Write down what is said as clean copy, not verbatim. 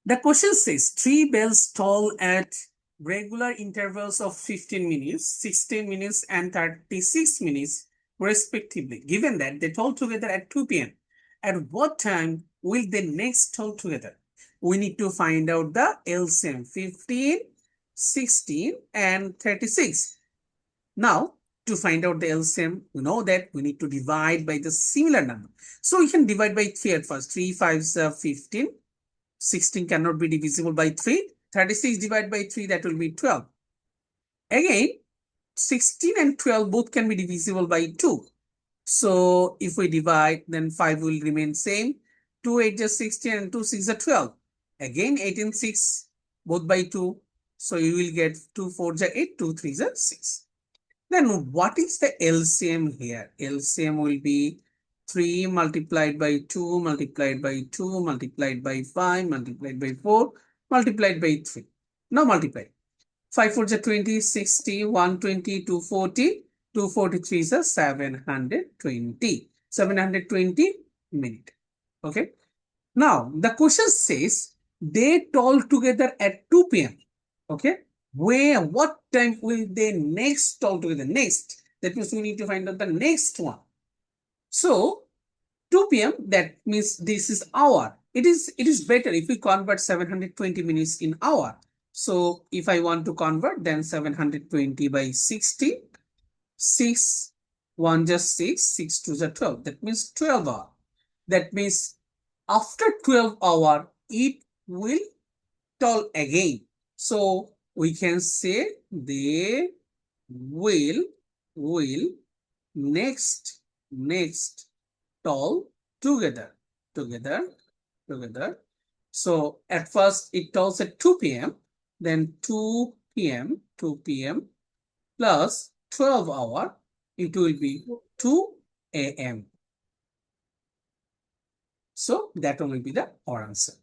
The question says 3 bells toll at regular intervals of 15 minutes, 16 minutes, and 36 minutes, respectively. Given that they toll together at 2 p.m., at what time will they next toll together? We need to find out the LCM 15, 16, and 36. Now, to find out the LCM, we know that we need to divide by the similar number. So we can divide by 3 at first. 3 5s are 15. 16 cannot be divisible by 3. 36 divided by 3, that will be 12. Again, 16 and 12 both can be divisible by 2. So if we divide, then 5 will remain same. 2 8 is 16 and 2 6 are 12. Again, 8 and 6 both by 2. So you will get 2 4 is 8, 2 3 is 6. Then what is the LCM here? LCM will be 3 multiplied by 2 multiplied by 2 multiplied by 5 multiplied by 4 multiplied by 3. Now multiply. 5 4 is 20, 60, 120, 240, 243 is 720. 720 minute. Okay. Now the question says they toll together at 2 p.m. Okay. Where, what time will they next toll together? Next. That means we need to find out the next one. So 2 p.m. that means this is hour. It is better if we convert 720 minutes in hour. So if I want to convert, then 720 by 60, 6, 1 just 6, 6 2 is 12. That means 12 hour. That means after 12 hour, it will toll again. So we can say they will next toll together. So at first it tolls at 2 p.m. Then 2 p.m. plus 12 hour, it will be 2 a.m. So that will be the our answer.